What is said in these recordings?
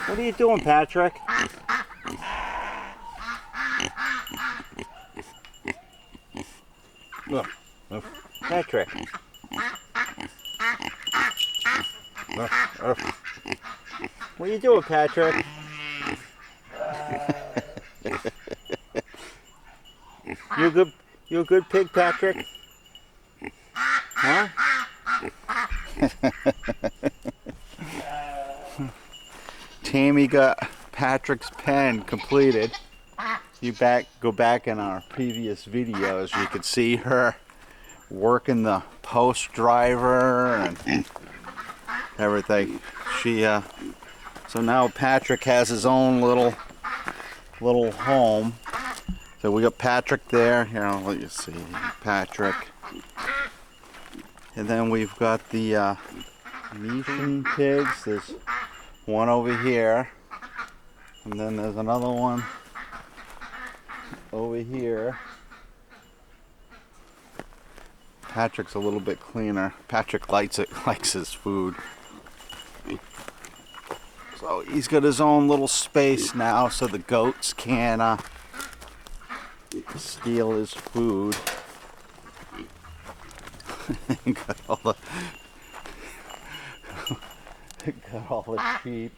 What are you doing, Patrick? Look, look. Patrick. What are you doing, Patrick? You a good pig, Patrick? Huh? Tammy got Patrick's pen completed. You go back in our previous videos, you could see her working the post driver and everything. So now Patrick has his own little home. So we got Patrick there. Here, I'll let you see Patrick. And then we've got the Mexican pigs. There's one over here. And then there's another one over here. Patrick's a little bit cleaner. Patrick likes his food. So he's got his own little space now so the goats can steal his food. got all the sheep.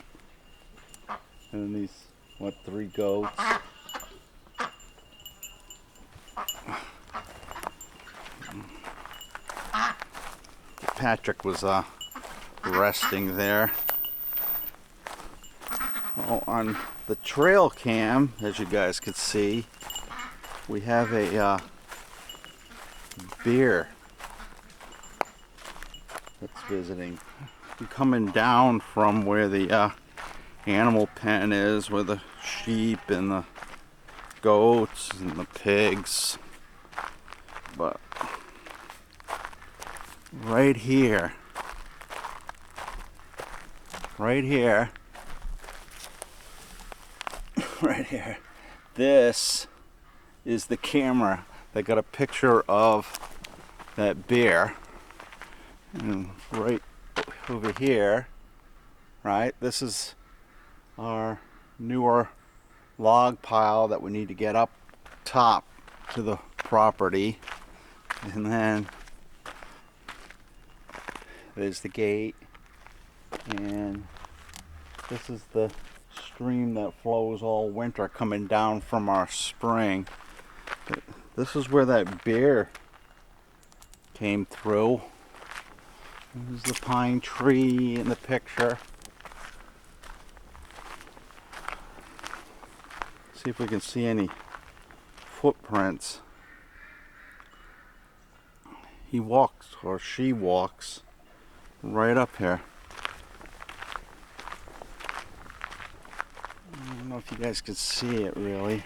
And these, what, 3 goats. Patrick was resting there. Oh, on the trail cam, as you guys could see, we have a bear that's visiting. I'm coming down from where the animal pen is, where the sheep and the goats and the pigs. But right here, this is the camera that got a picture of that bear. And right over here, right, this is our newer log pile that we need to get up top to the property. And then there's the gate, and this is the stream that flows all winter coming down from our spring. This is where that bear came through. There's the pine tree in the picture. See if we can see any footprints. He walks, or she walks, right up here. I don't know if you guys can see it really.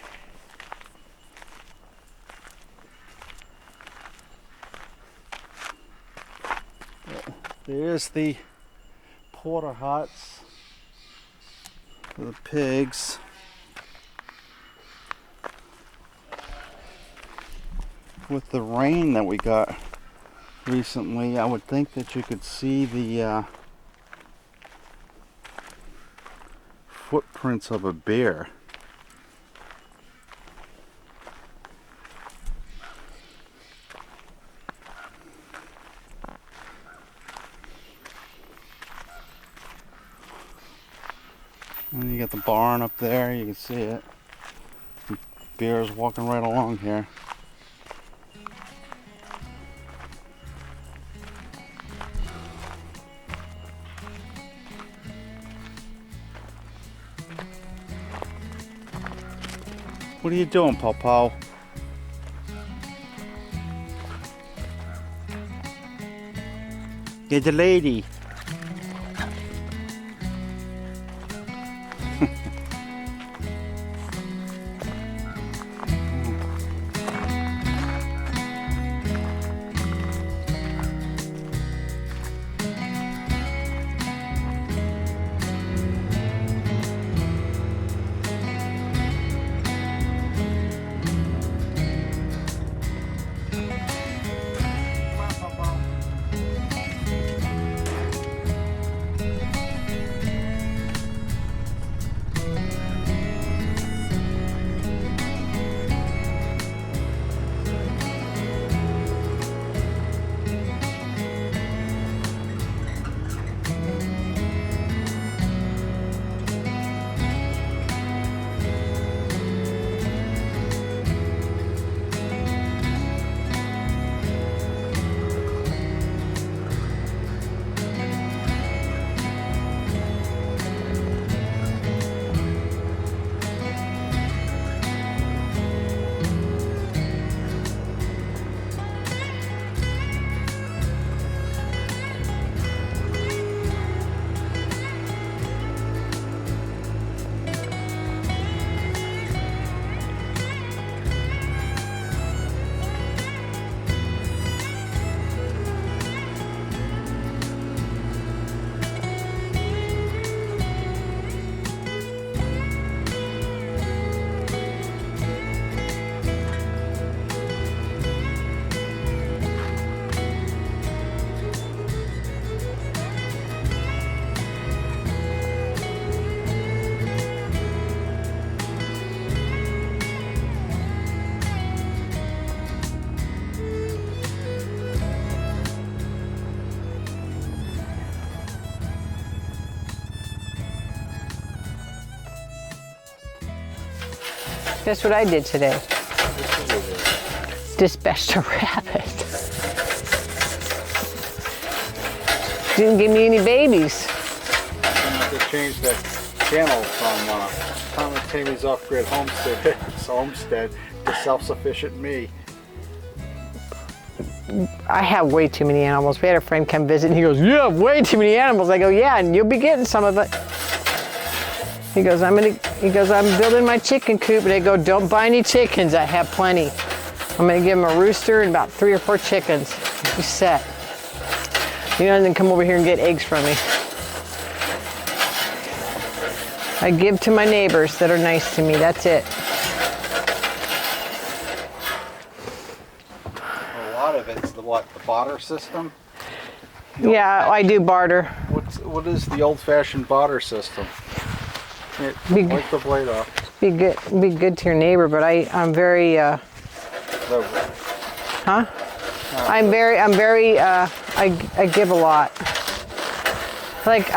There's the porta huts for the pigs. With the rain that we got recently, I would think that you could see the footprints of a bear. And you got the barn up there, you can see it. The bear's walking right along here. What are you doing, Paw? Get the lady. Guess what I did today? Dispatched a rabbit. Didn't give me any babies. I'm gonna have to change the channel from Tom and Tammy's Off-Grid Homestead to Self-Sufficient Me. I have way too many animals. We had a friend come visit and he goes, "You have way too many animals." I go, "Yeah, and you'll be getting some of it." He goes, "I'm building my chicken coop." And I go, "Don't buy any chickens. I have plenty. I'm gonna give him a rooster and about 3 or 4 chickens. He's set. You know, and then come over here and get eggs from me." I give to my neighbors that are nice to me. That's it. A lot of it's the barter system? Yeah, I do barter. What is the old-fashioned barter system? Wipe the blade off. Be good to your neighbor, but I'm very I give a lot. Like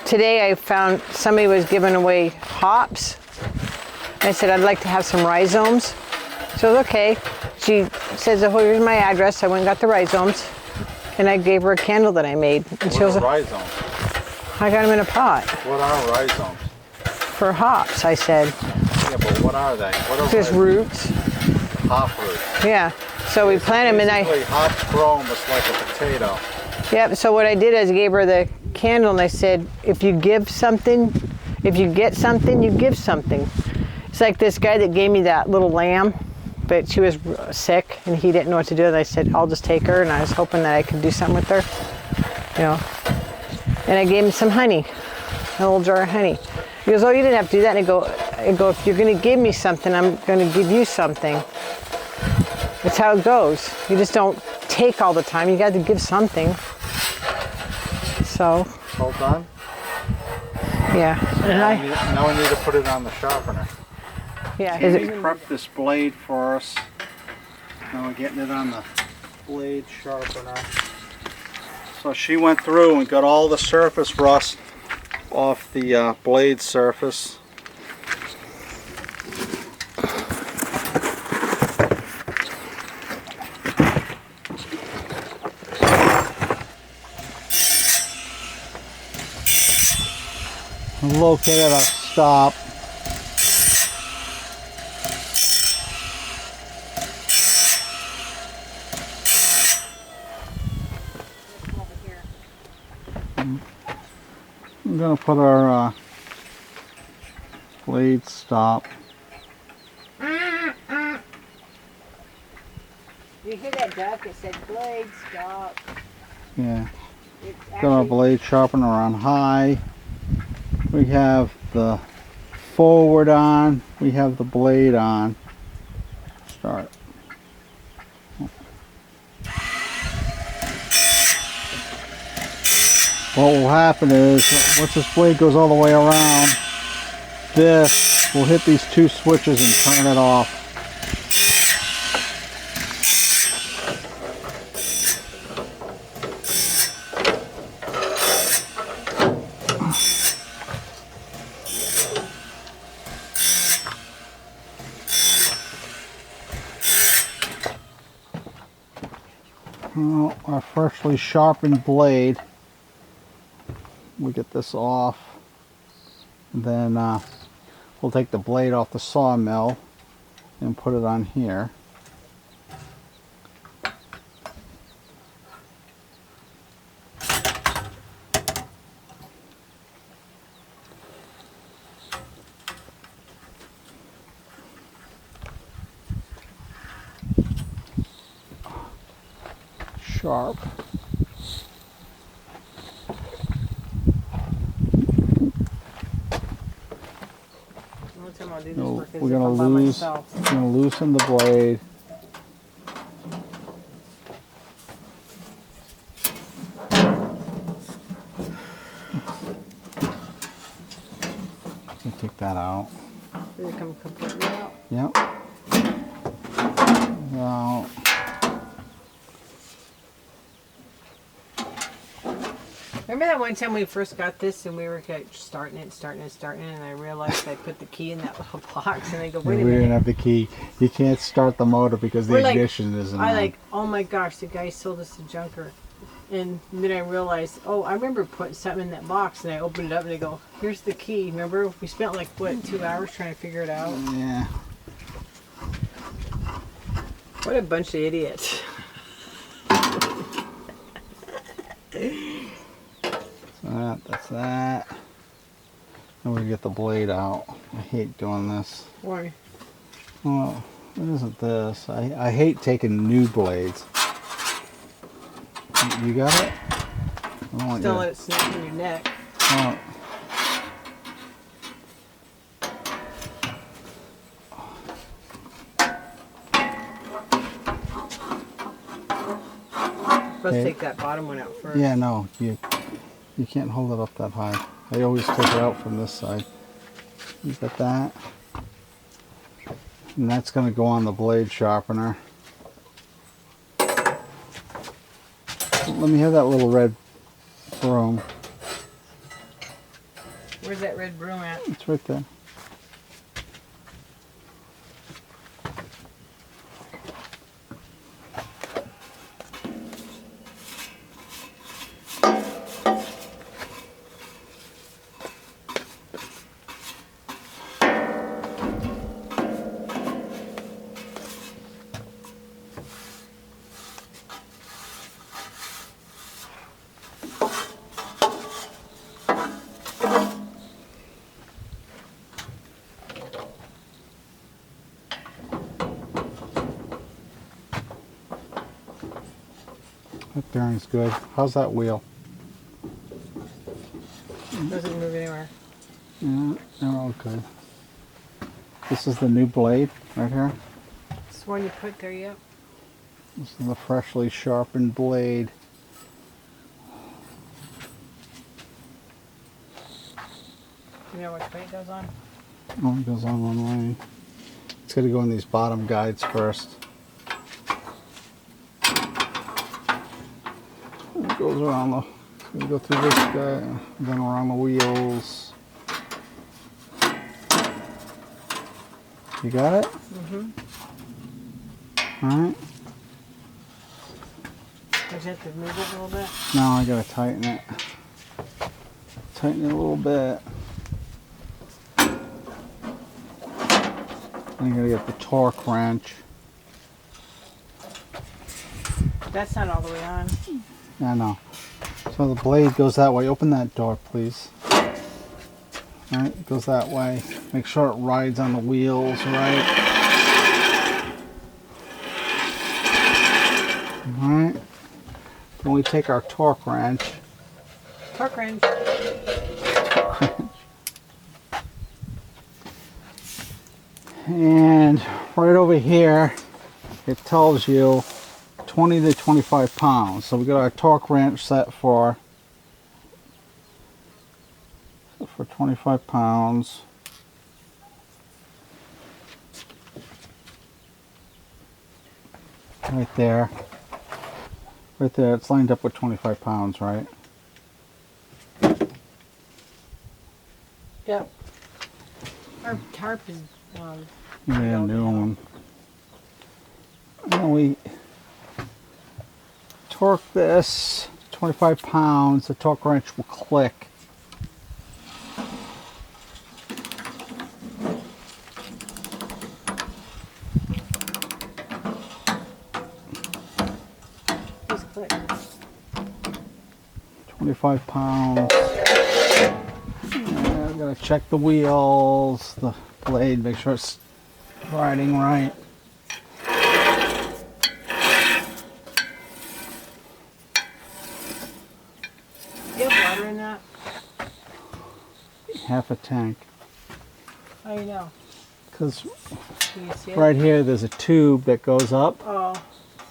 today I found somebody was giving away hops. I said I'd like to have some rhizomes. She goes, "Okay." She says, "Oh, here's my address." I went and got the rhizomes, and I gave her a candle that I made. And what are rhizomes? I got them in a pot. What are rhizomes? For hops, I said. Yeah, but what are they? What are just roots. Hop roots. Yeah. So we plant them, and hops grow almost like a potato. Yep. So what I did is I gave her the candle, and I said, "If you give something, if you get something, you give something." It's like this guy that gave me that little lamb, but she was sick, and he didn't know what to do. And I said, "I'll just take her," and I was hoping that I could do something with her, you know. And I gave him some honey, a little jar of honey. He goes, "Oh, you didn't have to do that." And I go, "If you're going to give me something, I'm going to give you something." That's how it goes. You just don't take all the time. You got to give something. So. All done? Yeah. Now we need to put it on the sharpener. Yeah. Tammy prepped this blade for us. Now we're getting it on the blade sharpener. So she went through and got all the surface rust off the blade surface. Located our stop. I'm going to put our blade stop. You hear that duck? It said blade stop. Yeah. Got our blade sharpener on high. We have the forward on. We have the blade on. Start. What will happen is, once this blade goes all the way around, this will hit these 2 switches and turn it off. Well, our freshly sharpened blade. We get this off, and then we'll take the blade off the sawmill and put it on here. Sharp. So we're going to loosen the blade. Take that out. Did it come completely out? Yep. Out. Remember that one time we first got this and we were starting it, and I realized I put the key in that little box and I go, wait a We didn't minute. have the key. You can't start the motor because the We're like- ignition isn't on. Oh my gosh, the guy sold us a junker. And then I realized, oh, I remember putting something in that box and I opened it up and I go, here's the key. Remember? We spent like, what, 2 hours trying to figure it out? Yeah. What a bunch of idiots. That's that. Then we get the blade out. I hate doing this. Why? Well, it isn't this. I hate taking new blades. You got it? I don't want Don't you let it snap in your neck. to- Let's Okay. take that bottom one out first. Yeah, no, you can't hold it up that high. I always take it out from this side. You got that? And that's going to go on the blade sharpener. Let me have that little red broom. Where's that red broom at? It's right there. That bearing's good. How's that wheel? Doesn't move anywhere. Yeah, they're all good. This is the new blade right here. It's the one you put there, yep. This is the freshly sharpened blade. You know which way it goes on? Oh, it goes on one way. It's going to go in these bottom guides first. It goes around the, we go through this guy, then around the wheels. You got it? Mm-hmm. Alright. Does you have to move it a little bit? Now I gotta tighten it. Tighten it a little bit. I'm gonna get the torque wrench. That's not all the way on. I know. So the blade goes that way. Open that door, please. Alright, it goes that way. Make sure it rides on the wheels, right? Alright. Then we take our torque wrench. Torque wrench. And right over here, it tells you 20 to 25 pounds. So we got our torque wrench set for 25 pounds. Right there. Right there, it's lined up with 25 pounds, right? Yep. Our tarp is Yeah, new one. And then we torque this 25 pounds, the torque wrench will click. just click. 25 pounds. And I'm gonna check the wheels, the blade, make sure it's riding right. You have water in that? Half a tank. How do you know? Because Can you see it? right here there's a tube that goes up Oh,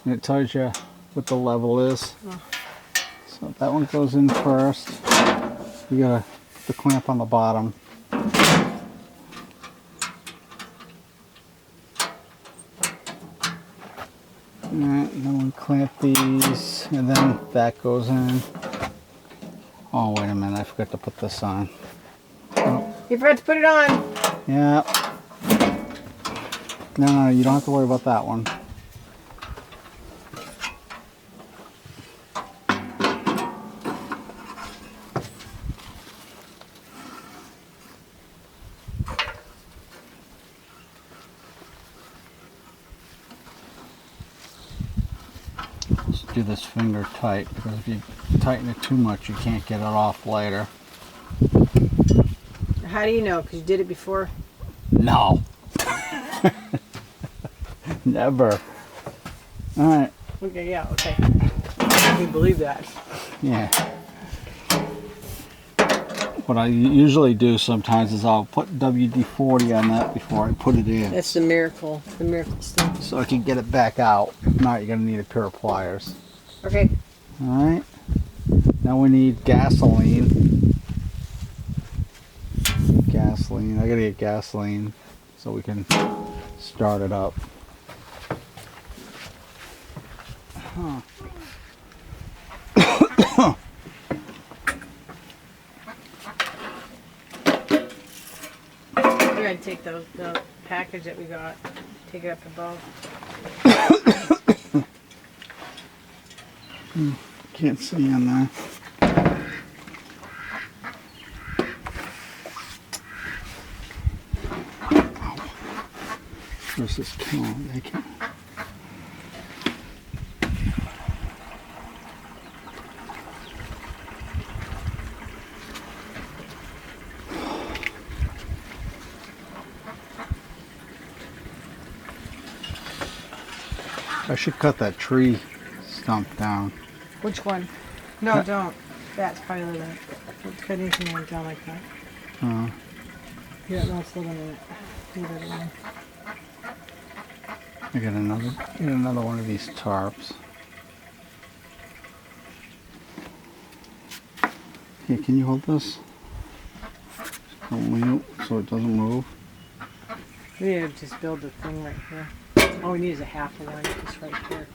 and it tells you what the level is. Oh. So that one goes in first. You got the clamp on the bottom. Alright, then we clamp these and then that goes in. Oh, wait a minute. I forgot to put this on. You forgot to put it on. Yeah. No, you don't have to worry about that one. Just do this finger tight, because if you tighten it too much, you can't get it off later. How do you know? Because you did it before? No. Never. Alright. Okay, yeah, okay. I can believe that. Yeah. What I usually do sometimes is I'll put WD-40 on that before I put it in. That's the miracle stuff. So I can get it back out. If not, you're going to need a pair of pliers. Okay. Alright. Now we need gasoline. Gasoline. I got to get gasoline so we can start it up. Huh. We're going to take the package that we got, take it up above. Can't see on there. Where's this can? I can't. I should cut that tree stump down. Which one? No, don't. That's probably that. Don't cut anything like down like that. Yeah, no, it's living in it. Leave it alone. I got another one of these tarps. Here, can you hold this? So it doesn't move. We need to just build the thing right here. All we need is a half of one, just right here.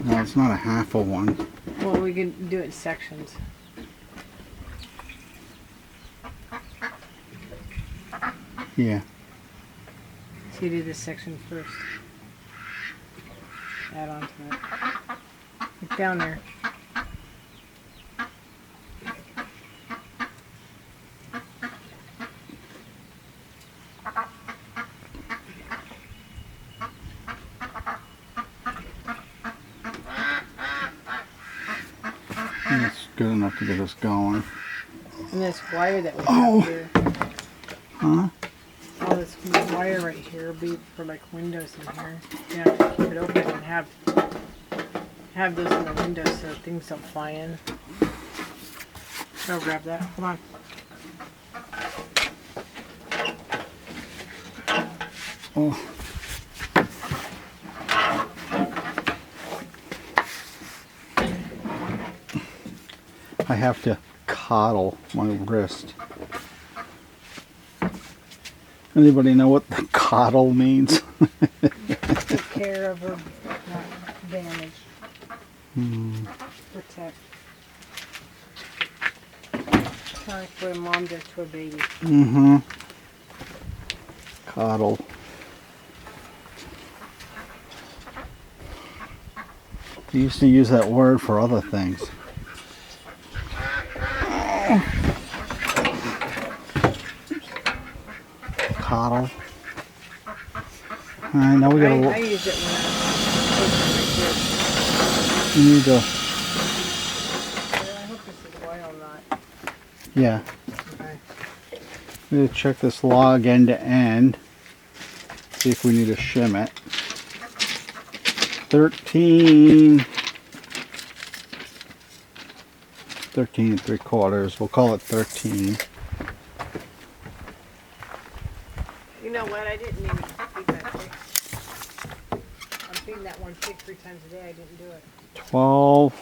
No, it's not a half of one. Well, we can do it in sections. Yeah. So you do this section first. Add on to it. It's down there. That's good enough to get us going. And this wire that we have here. Huh? All this wire right here will be for like windows in here. You have to keep it open and have those in the windows so things don't fly in. Go grab that. Come on. Oh. I have to coddle my wrist. Anybody know what the coddle means? Take care of or not damage. Protect. Kind of like what a mom does to a baby. Mm-hmm. Coddle. You used to use that word for other things. Coddle. Alright, now we gotta I use it when we need to. I hope this is oil not. Yeah. Okay. We need to check this log end to end. See if we need to shim it. 13 3/4. We'll call it 13. You know what? I didn't even feed that pig. I'm feeding that one pig 3 times a day. I didn't do it. 12.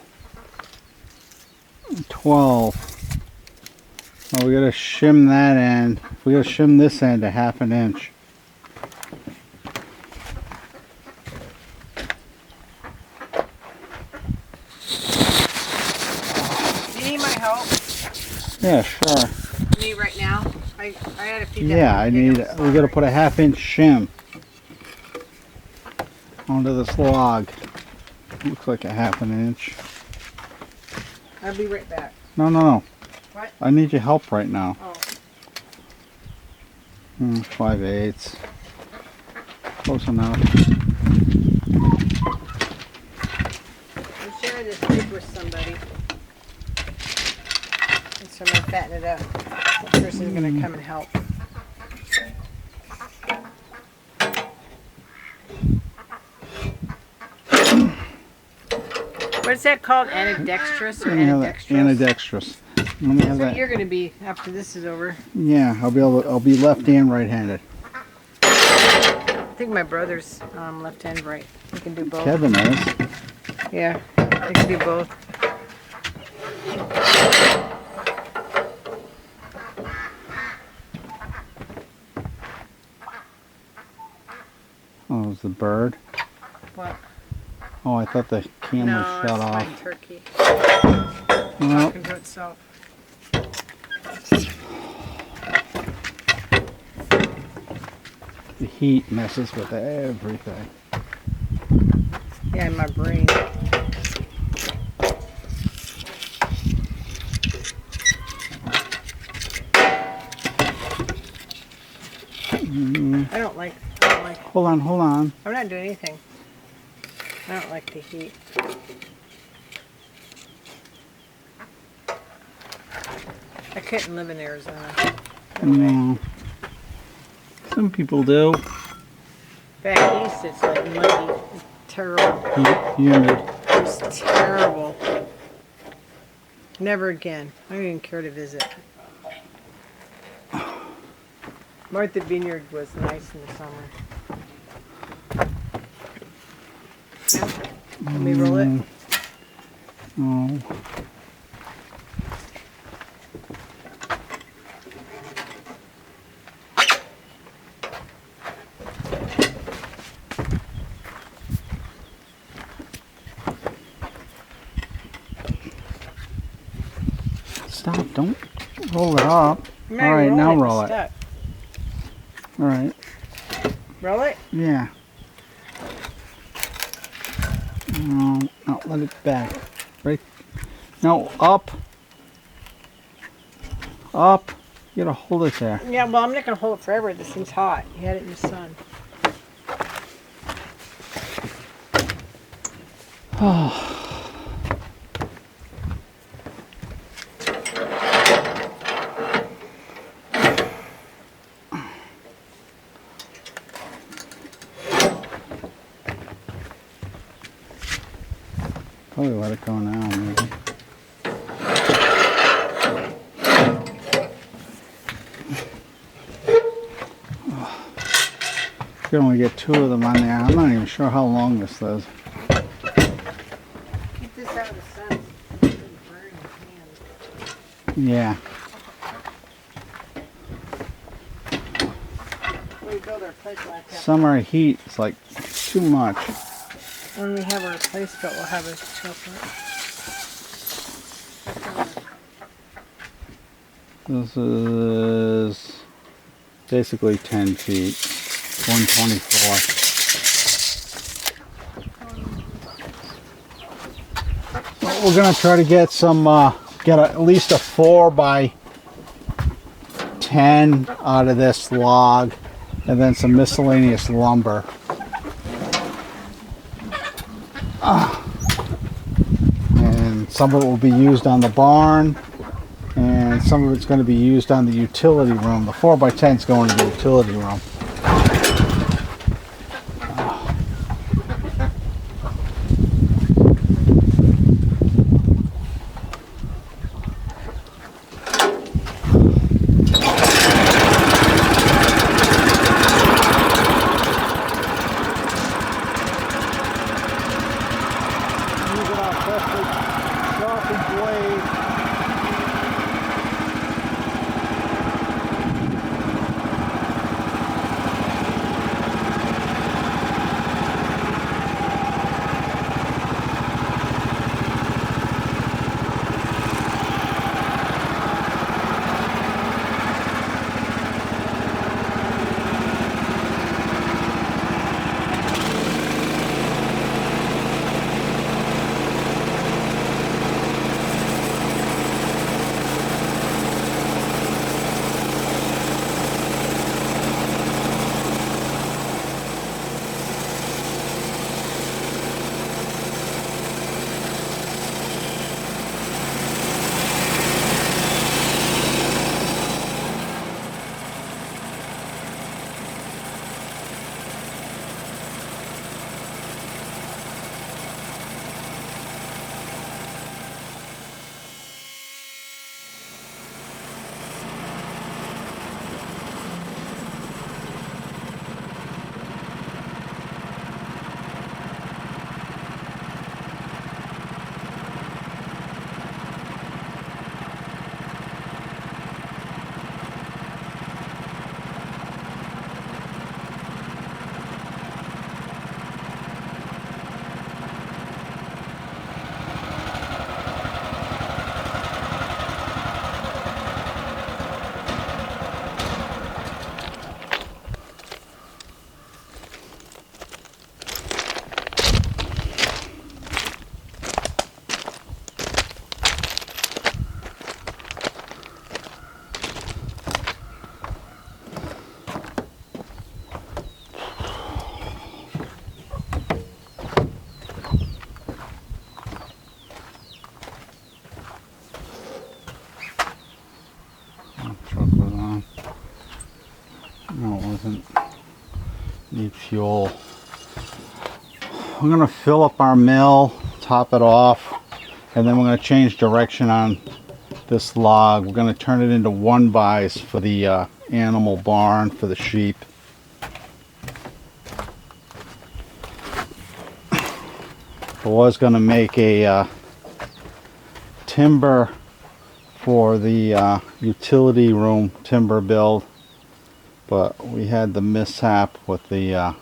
Well, we gotta shim that end. We gotta shim this end a 1/2 inch. You need my help? Yeah, sure. Me right now? I had to feed that. Yeah, I need. We got to put a 1/2 inch shim onto this log. Looks like a 1/2 inch. I'll be right back. No, no, no. What? I need your help right now. Oh. 5/8. Close enough. I'm sharing this soup with somebody. And so I'm going to fatten it up. The person's going to come and help. What's that called? Ambidextrous or ambidextrous? Ambidextrous. Let me have So that. you're going to be after this is over. Yeah, I'll be left and right-handed. I think my brother's left and right. He can do both. Kevin is. Yeah, they can do both. Oh, it was the bird. What? Oh, I thought the camera No, shut it's off. my turkey. Well, Talking to itself. the heat messes with everything. Yeah, in my brain. I don't like. Hold on, hold on. I'm not doing anything. I don't like the heat. I couldn't live in Arizona. No way. No. Some people do. Back east, it's like muggy. It's terrible. Humid. It's terrible. Never again. I don't even care to visit. Martha Vineyard was nice in the summer. Let me roll it. Oh. Stop, don't roll it up. I'm not Alright, rolling now it's roll it. stuck. Alright, Roll it? yeah. No, no, let it back. Right. No, up. Up. You gotta hold it there. Yeah, well, I'm not going to hold it forever. This thing's hot. You had it in the sun. Oh. Probably let it go now, maybe. You can only get 2 of them on there. I'm not even sure how long this is. Keep this out of the sun. So it doesn't burn your hands. Yeah. When we build our place, we'll have to have, Summer heat is like too much. when we have our place built, we'll have a chocolate. This is basically 10 feet. 124. Well, we're gonna try to get some, get at least a 4x10 out of this log, and then some miscellaneous lumber. And some of it will be used on the barn, and some of it's going to be used on the utility room. The 4x10 is going to the utility room. Doesn't need fuel. We're going to fill up our mill, top it off, and then we're going to change direction on this log. We're going to turn it into 1-bys for the animal barn for the sheep. I was going to make a timber for the utility room timber build, but we had the mishap with the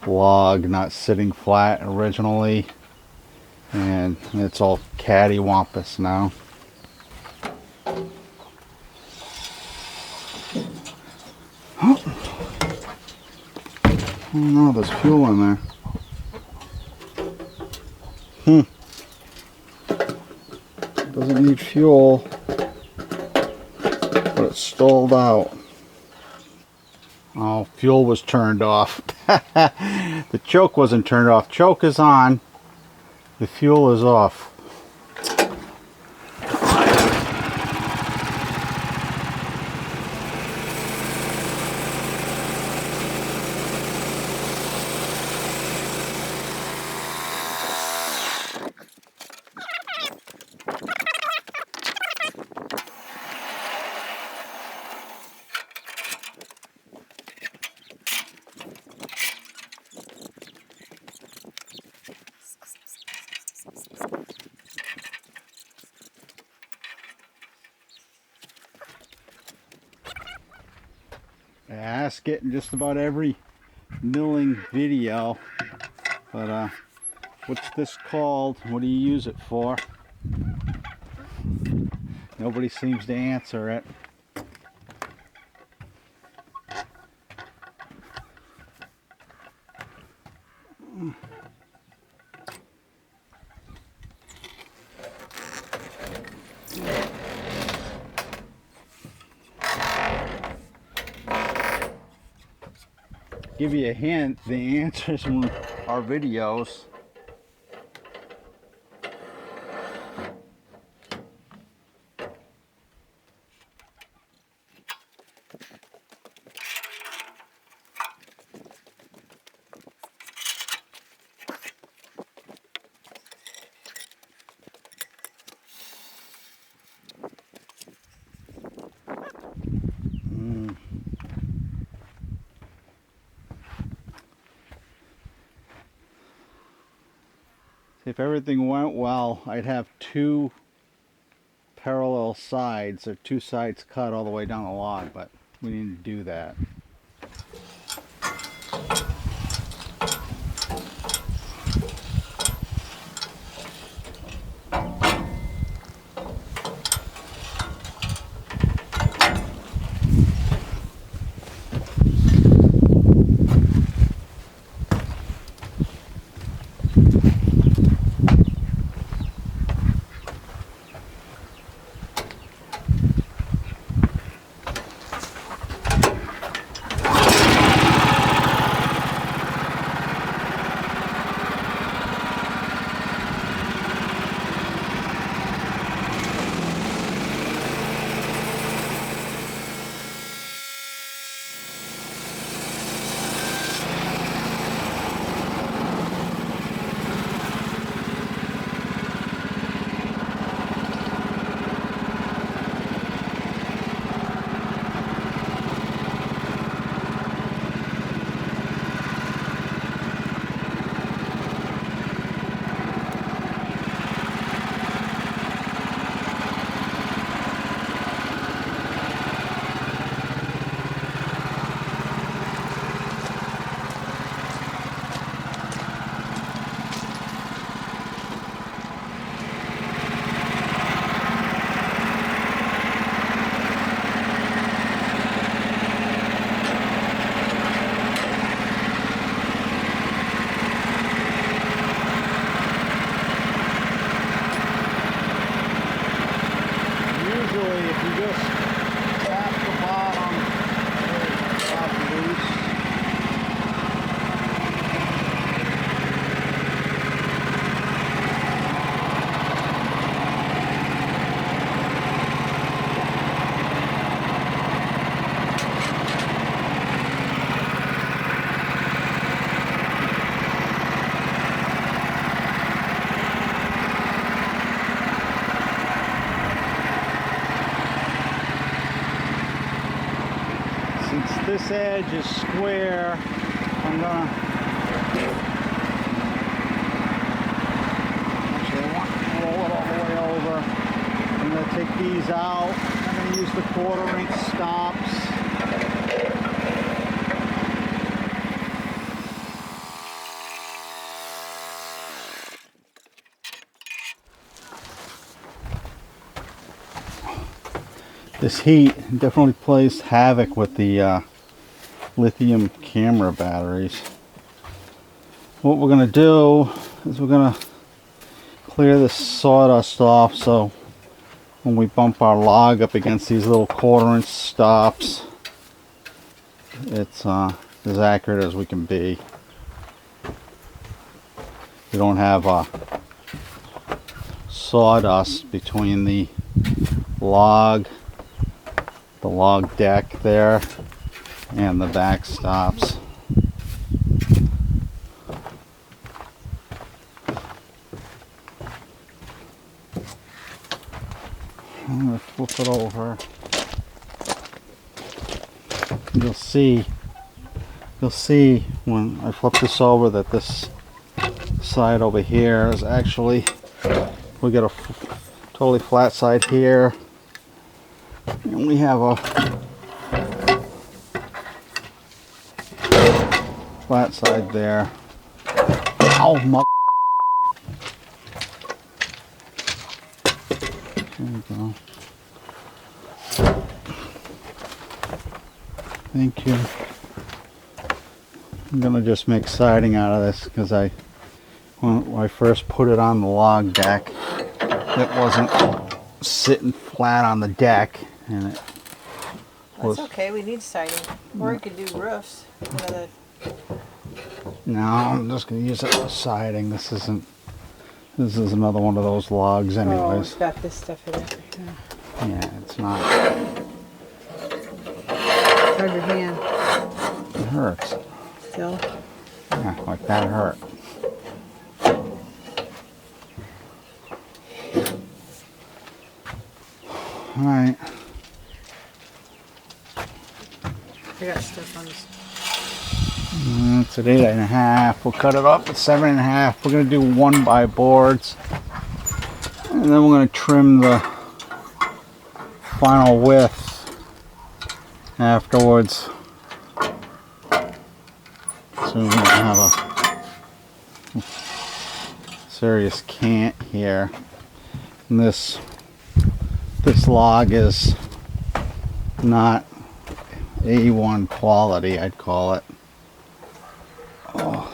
log not sitting flat originally, and it's all cattywampus now. Oh no, there's fuel in there. Doesn't need fuel, but it's stalled out. Oh, fuel was turned off. The choke wasn't turned off. Choke is on. The fuel is off. I ask it in just about every milling video, but what's this called? What do you use it for? Nobody seems to answer it. Give you a hint, the answers in our videos. If everything went well, I'd have 2 parallel sides, or 2 sides cut all the way down the log, but we need to do that. Since this edge is square, I'm gonna actually I want to roll it all the way over. I'm gonna take these out. I'm gonna use the 1/4-inch stops. This heat definitely plays havoc with the lithium camera batteries. What we're going to do is we're going to clear this sawdust off, so when we bump our log up against these little 1/4-inch stops, it's as accurate as we can be. We don't have sawdust between the log deck there and the back stops. I'm going to flip it over. You'll see when I flip this over that this side over here is actually, we got a totally flat side here, and we have a flat side there. Oh my! There we go. Thank you. I'm gonna just make siding out of this because when I first put it on the log deck, it wasn't sitting flat on the deck, and it was. That's okay. We need siding, or we could do roofs. No, I'm just gonna use it for siding. This is another one of those logs, Oh, anyways. it's got this stuff in it. Yeah. Yeah, it's not. How's your hand? It hurts. Still? Yeah, like that hurt. All right. I got stuff on this. It's at 8.5. We'll cut it up at 7.5. We're gonna do 1x boards, and then we're gonna trim the final width afterwards. So we're gonna have a serious cant here. And this log is not A1 quality, I'd call it. Oh.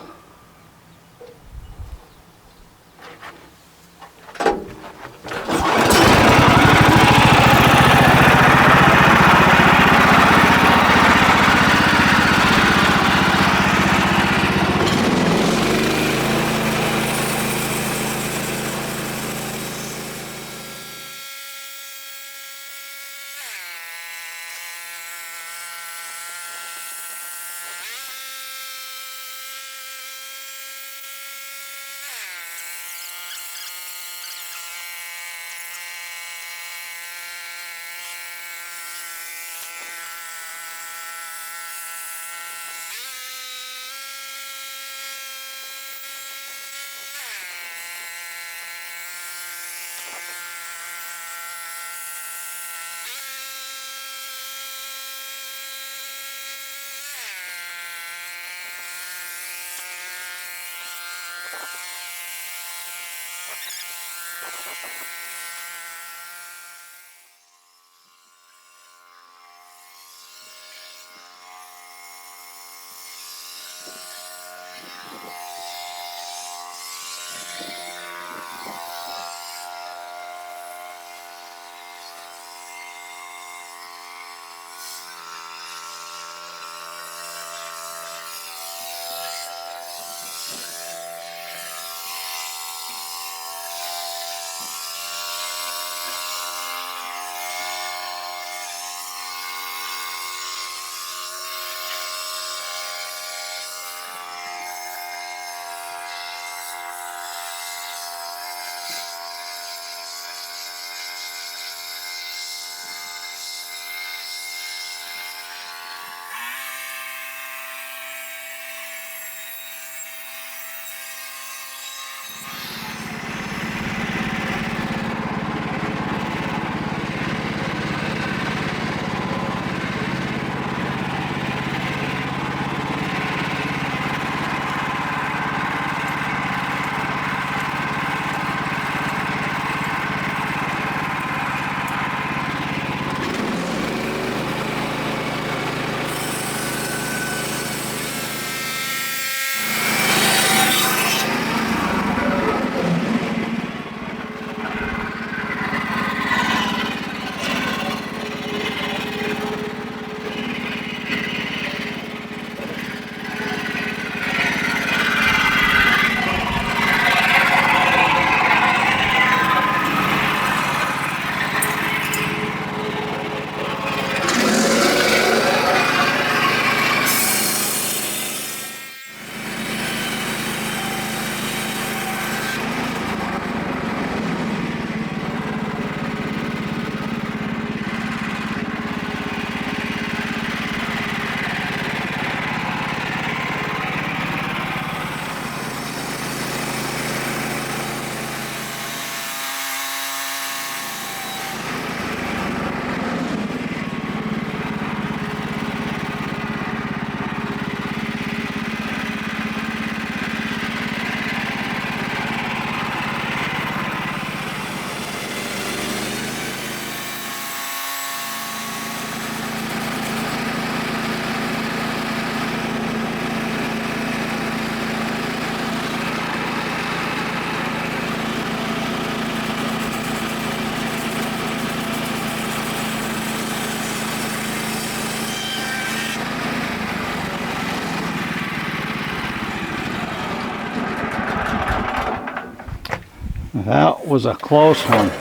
was a close one.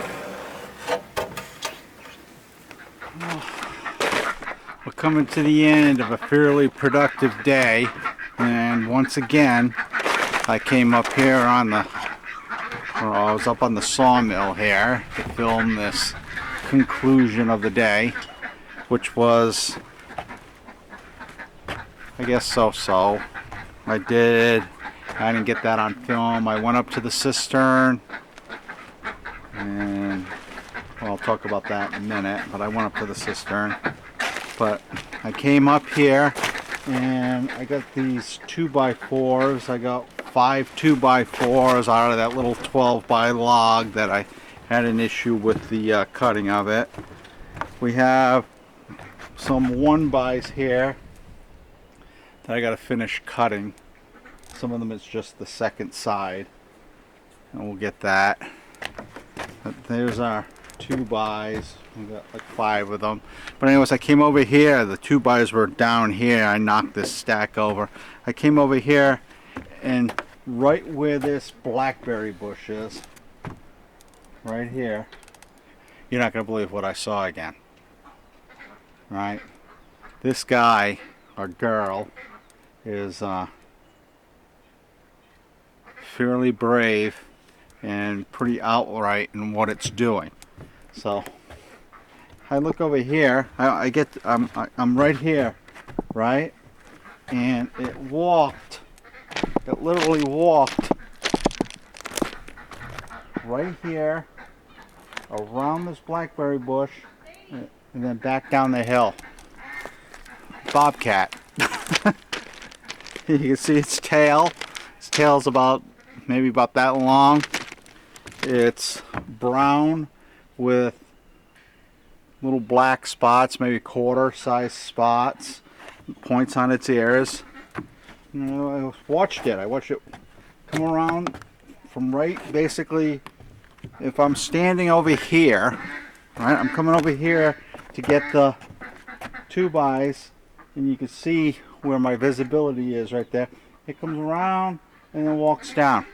We're coming to the end of a fairly productive day, and once again I came up here on the, or I was up on the sawmill here to film this conclusion of the day, which was, I guess, so-so. I didn't get that on film. I went up to the cistern, and well, I'll talk about that in a minute, but I went up to the cistern. But I came up here and I got these 2x4s. I got 5 2x4s out of that little 12-by log that I had an issue with the cutting of it. We have some 1-bys here that I got to finish cutting. Some of them is just the second side, and we'll get that. But there's our 2-bys. We got like 5 of them. But anyways, I came over here. The 2-bys were down here. I knocked this stack over. I came over here, and right where this blackberry bush is, right here, you're not going to believe what I saw again. Right? This guy, or girl, is fairly brave and pretty outright in what it's doing. So I look over here. I'm right here, right? And it literally walked right here around this blackberry bush and then back down the hill. Bobcat. You can see its tail. Its tail's maybe about that long. It's brown with little black spots, maybe quarter-sized spots, points on its ears. You know, I watched it come around from right, basically, if I'm standing over here, right, I'm coming over here to get the 2-bys, and you can see where my visibility is right there. It comes around and then walks down.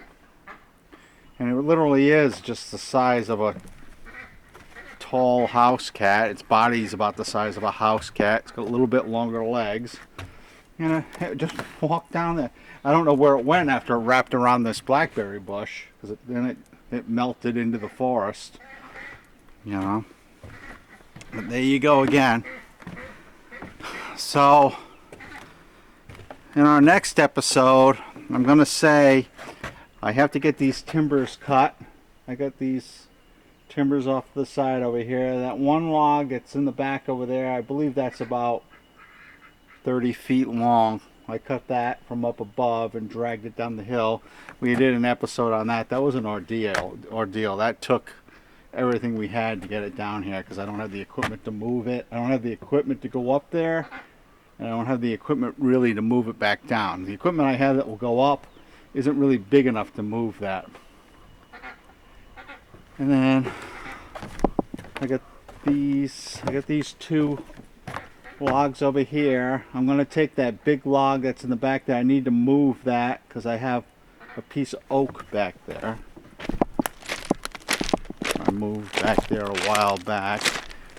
And it literally is just the size of a tall house cat. Its body's about the size of a house cat. It's got a little bit longer legs. And it just walked down there. I don't know where it went after it wrapped around this blackberry bush, because then it melted into the forest. You know. But there you go again. So, in our next episode, I'm going to say I have to get these timbers cut. I got these timbers off the side over here. That one log that's in the back over there, I believe that's about 30 feet long. I cut that from up above and dragged it down the hill. We did an episode on that. That was an ordeal. That took everything we had to get it down here, because I don't have the equipment to move it. I don't have the equipment to go up there, and I don't have the equipment really to move it back down. The equipment I have that will go up isn't really big enough to move that. And then I got these 2 logs over here. I'm going to take that big log that's in the back there. I need to move that because I have a piece of oak back there. I moved back there a while back,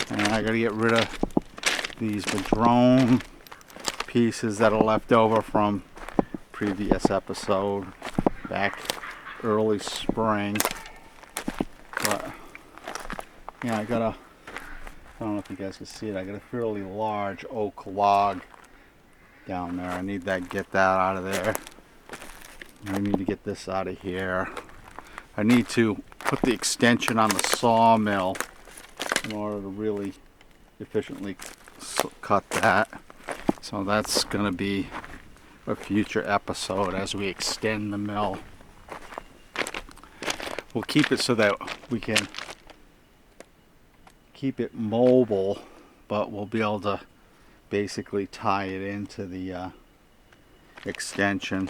and I got to get rid of these madrone pieces that are left over from previous episode back early spring. But yeah, I don't know if you guys can see it, I got a fairly large oak log down there. I need to get that out of there. I need to get this out of here. I need to put the extension on the sawmill in order to really efficiently cut that. So that's going to be a future episode as we extend the mill. We'll keep it so that we can keep it mobile, but we'll be able to basically tie it into the extension.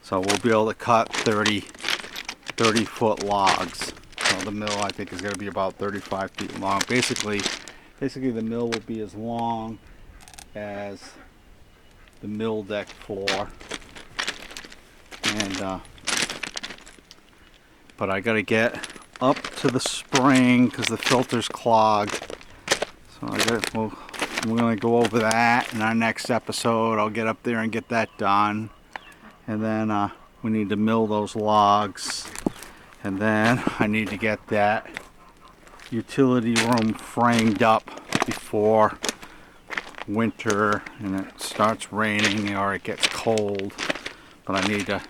So we'll be able to cut 30 foot logs. So the mill, I think, is going to be about 35 feet long. Basically the mill will be as long as the mill deck floor, and But I gotta get up to the spring because the filter's clogged. So we're gonna go over that in our next episode. I'll get up there and get that done. And then we need to mill those logs. And then I need to get that utility room framed up before winter and it starts raining or it gets cold. But I need to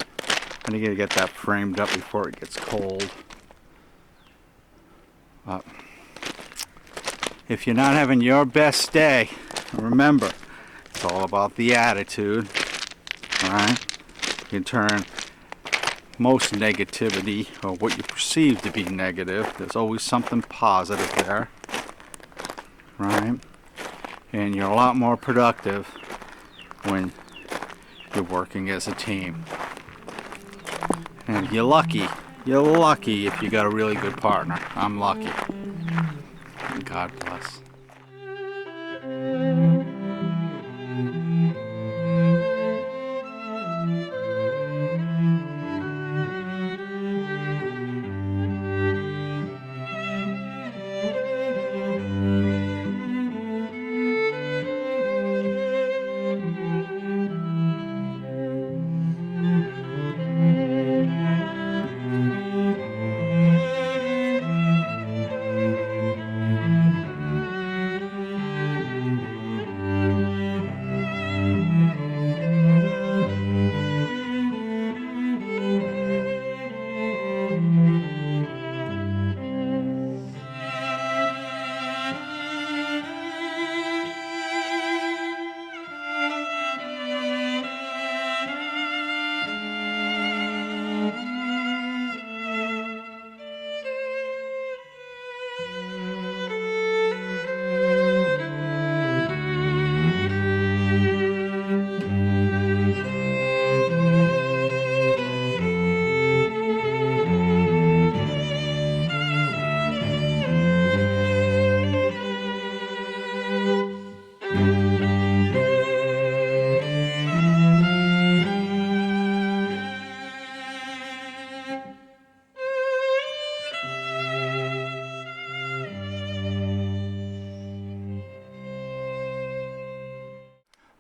get that framed up before it gets cold. But if you're not having your best day, remember, it's all about the attitude. Alright? You can turn most negativity, or what you perceive to be negative, there's always something positive there. Right? And you're a lot more productive when you're working as a team. And you're lucky if you got a really good partner. I'm lucky. And God bless.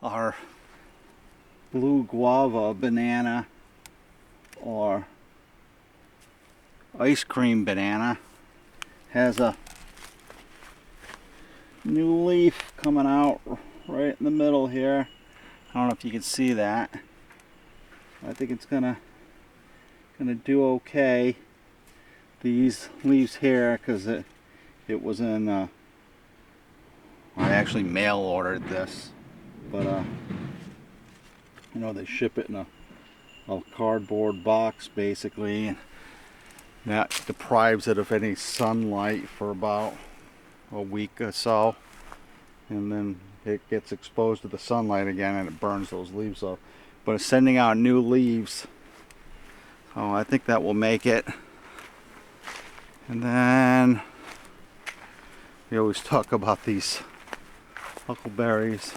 Our blue guava banana or ice cream banana has a new leaf coming out right in the middle here. I don't know if you can see that. I think it's gonna do okay. These leaves here, because it was in I actually mail ordered this. But you know, they ship it in a cardboard box basically, and that deprives it of any sunlight for about a week or so, and then it gets exposed to the sunlight again and it burns those leaves off. But it's sending out new leaves, so I think that will make it. And then we always talk about these huckleberries.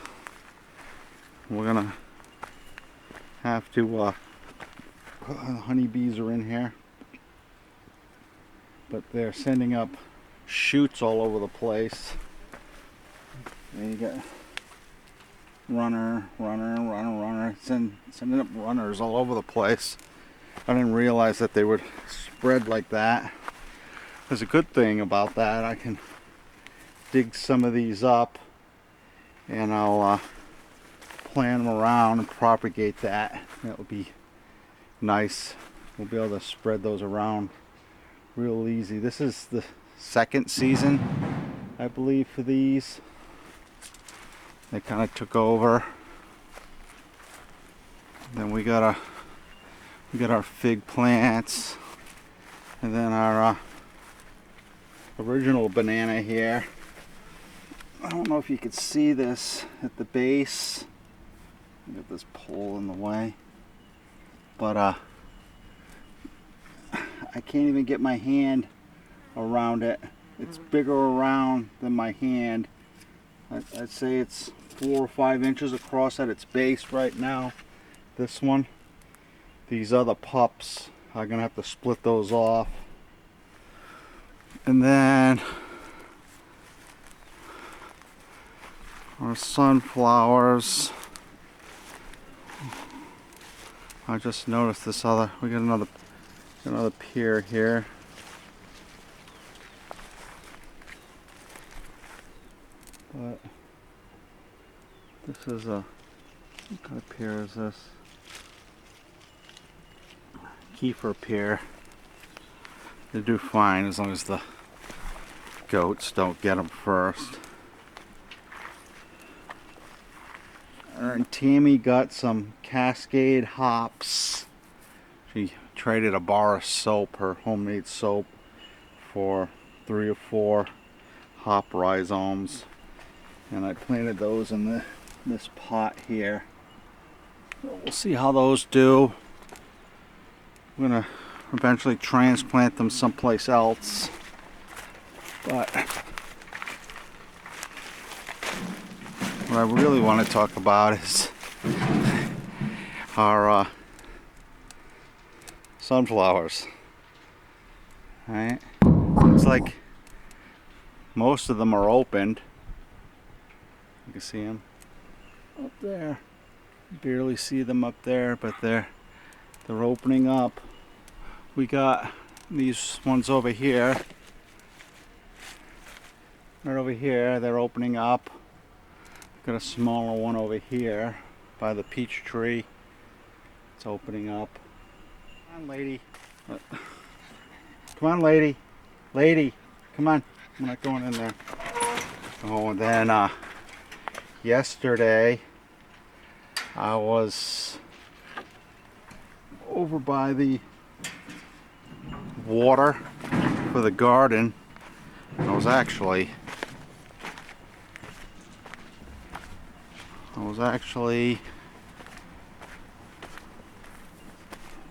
We're gonna have to honeybees are in here, but they're sending up shoots all over the place. And you got runner, sending up runners all over the place. I didn't realize that they would spread like that. There's a good thing about that. I can dig some of these up and I'll plant them around and propagate that. That would be nice. We'll be able to spread those around real easy. This is the second season, I believe, for these. They kind of took over. Then we got our fig plants, and then our original banana here. I don't know if you could see this at the base. Get this pole in the way, but I can't even get my hand around it. It's bigger around than my hand. I'd say it's 4 or 5 inches across at its base right now. This one. These other pups I'm gonna have to split those off. And then our sunflowers. I just noticed this other, we got another pier here. But this is what kind of pier is this? Kiefer pier. They do fine as long as the goats don't get them first. And Tammy got some Cascade hops. She traded a bar of soap, her homemade soap, for 3 or 4 hop rhizomes. And I planted those in this pot here. So we'll see how those do. I'm gonna eventually transplant them someplace else. But what I really want to talk about is our sunflowers. Right? Looks like most of them are opened. You can see them up there. Barely see them up there, but they're opening up. We got these ones over here. Right over here, they're opening up. Got a smaller one over here by the peach tree. It's opening up. Come on, lady. Come on, lady. Lady, come on. I'm not going in there. Oh, and then yesterday I was over by the water for the garden. I was actually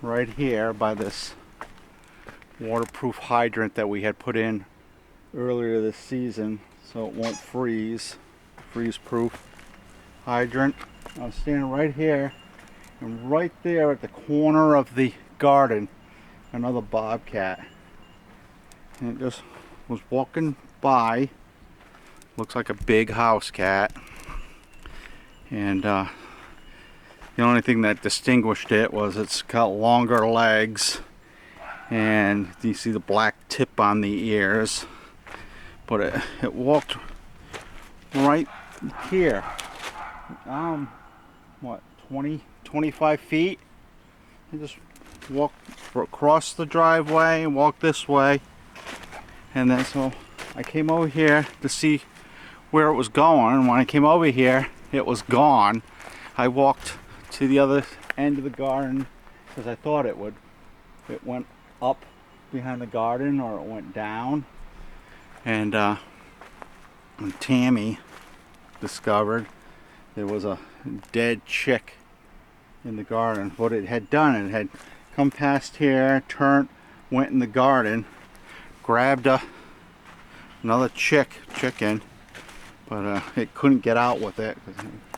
right here by this waterproof hydrant that we had put in earlier this season so it won't freeze proof hydrant. I was standing right here, and right there at the corner of the garden, another bobcat, and it just was walking by. Looks like a big house cat, and the only thing that distinguished it was it's got longer legs, and you see the black tip on the ears, but it walked right here, what, 25 feet. I just walked across the driveway and walked this way, and then so I came over here to see where it was going, and when I came over here it was gone. I walked to the other end of the garden because I thought it would. It went up behind the garden or it went down, and when Tammy discovered there was a dead chick in the garden. What it had done, it had come past here, turned, went in the garden, grabbed another chicken, but it couldn't get out with it.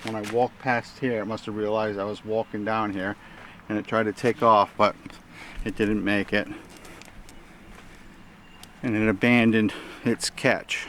When I walked past here, it must have realized I was walking down here, and it tried to take off, but it didn't make it, and it abandoned its catch.